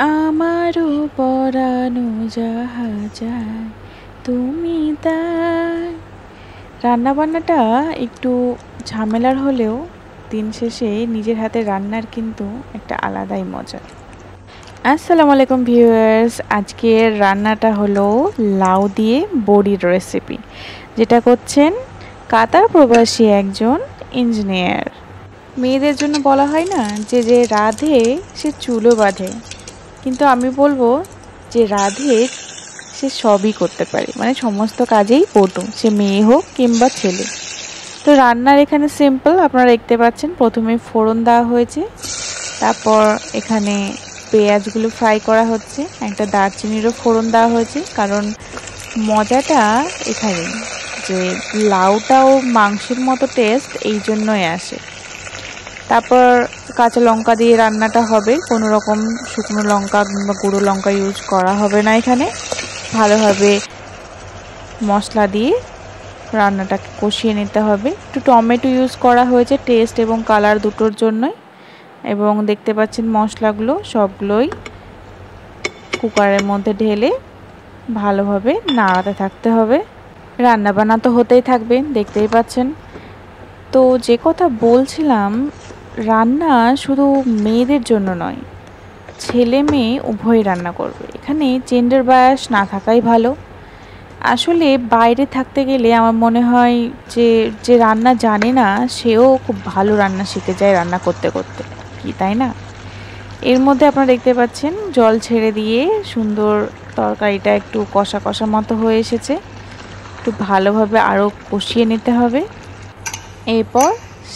আমারও পরানো যাহা যায় তুমি তাই। রান্নাবান্নাটা একটু ঝামেলার হলেও দিন শেষে নিজের হাতে রান্নার কিন্তু একটা আলাদাই মজা। আসসালামু আলাইকুম ভিউয়ার্স, আজকের রান্নাটা হলো লাউ দিয়ে বড়ির রেসিপি, যেটা করছেন কাতার প্রবাসী একজন ইঞ্জিনিয়ার। মেয়েদের জন্য বলা হয় না যে যে রাঁধে সে চুলো বাঁধে, কিন্তু আমি বলবো যে রাঁধে সে সবই করতে পারে, মানে সমস্ত কাজেই পটু, সে মেয়ে হোক কিংবা ছেলে। তো রান্নার এখানে সিম্পল, আপনারা দেখতে পাচ্ছেন প্রথমে ফোড়ন দেওয়া হয়েছে, তারপর এখানে পেঁয়াজগুলো ফ্রাই করা হচ্ছে, একটা দারচিনিরও ফোড়ন দেওয়া হয়েছে, কারণ মজাটা এখানে যে লাউটাও মাংসের মতো টেস্ট এই জন্যই আসে। তারপর কাঁচা লঙ্কা দিয়ে রান্নাটা হবে, কোনো রকম শুকনো লঙ্কা কিংবা গুঁড়ো লঙ্কা ইউজ করা হবে না এখানে। ভালোভাবে মশলা দিয়ে রান্নাটাকে কষিয়ে নিতে হবে। একটু টমেটো ইউজ করা হয়েছে টেস্ট এবং কালার দুটোর জন্যই। এবং দেখতে পাচ্ছেন মশলাগুলো সবগুলোই কুকারের মধ্যে ঢেলে ভালোভাবে নাড়াতে থাকতে হবে। রান্নাবান্না তো হতেই থাকবে, দেখতেই পাচ্ছেন। তো যে কথা বলছিলাম, রান্না শুধু মেয়েদের জন্য নয়, ছেলে মেয়ে উভয়ই রান্না করবে। এখানে জেন্ডার বায়াস না থাকাই ভালো। আসলে বাইরে থাকতে গেলে আমার মনে হয় যে যে রান্না জানে না সেও খুব ভালো রান্না শিখে যায় রান্না করতে করতে, কি তাই না? এর মধ্যে আপনারা দেখতে পাচ্ছেন জল ছেড়ে দিয়ে সুন্দর তরকারিটা একটু কষা কষা মতো হয়ে এসেছে। একটু ভালোভাবে আরও কষিয়ে নিতে হবে। এরপর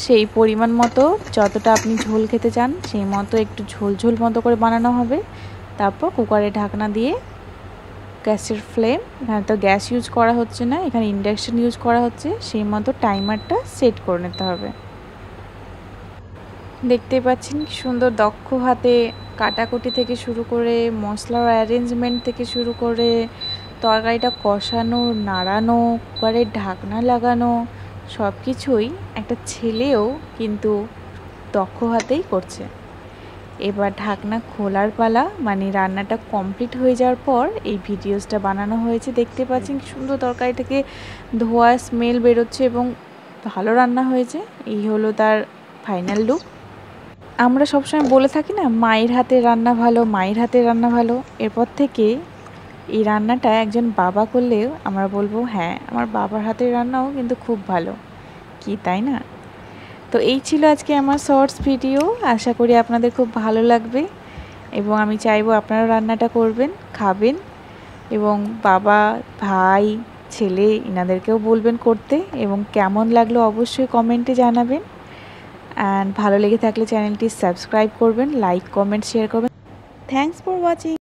সেই পরিমাণ মতো যতটা আপনি ঝোল খেতে চান সেই মতো একটু ঝোল ঝোল মতো করে বানানো হবে। তারপর কুকারে ঢাকনা দিয়ে গ্যাসের ফ্লেম, এখানে তো গ্যাস ইউজ করা হচ্ছে না, এখানে ইন্ডাকশন ইউজ করা হচ্ছে, সেই মতো টাইমারটা সেট করে নিতে হবে। দেখতে পাচ্ছেন কি সুন্দর দক্ষ হাতে কাটাকুটি থেকে শুরু করে মশলার অ্যারেঞ্জমেন্ট থেকে শুরু করে তরকারিটা কষানো, নাড়ানো, কুকারে ঢাকনা লাগানো, সব কিছুই একটা ছেলেও কিন্তু দক্ষ হাতেই করছে। এবার ঢাকনা খোলার পালা, মানে রান্নাটা কমপ্লিট হয়ে যাওয়ার পর এই ভিডিওসটা বানানো হয়েছে। দেখতে পাচ্ছেন কি সুন্দর তরকারি থেকে ধোয়া স্মেল বেরোচ্ছে এবং ভালো রান্না হয়েছে। এই হলো তার ফাইনাল লুক। আমরা সবসময় বলে থাকি না, মায়ের হাতের রান্না ভালো, মায়ের হাতের রান্না ভালো। এরপর থেকে এই রান্নাটা একজন বাবা করলেও আমরা বলবো হ্যাঁ, আমার বাবার হাতের রান্নাও কিন্তু খুব ভালো, কি তাই না? তো এই ছিল আজকে আমার শর্টস ভিডিও। আশা করি আপনাদের খুব ভালো লাগবে এবং আমি চাইবো আপনারা রান্নাটা করবেন, খাবেন এবং বাবা, ভাই, ছেলে এনাদেরকেও বলবেন করতে, এবং কেমন লাগলো অবশ্যই কমেন্টে জানাবেন। অ্যান্ড ভালো লেগে থাকলে চ্যানেলটি সাবস্ক্রাইব করবেন, লাইক, কমেন্ট, শেয়ার করবেন। Thanks for watching.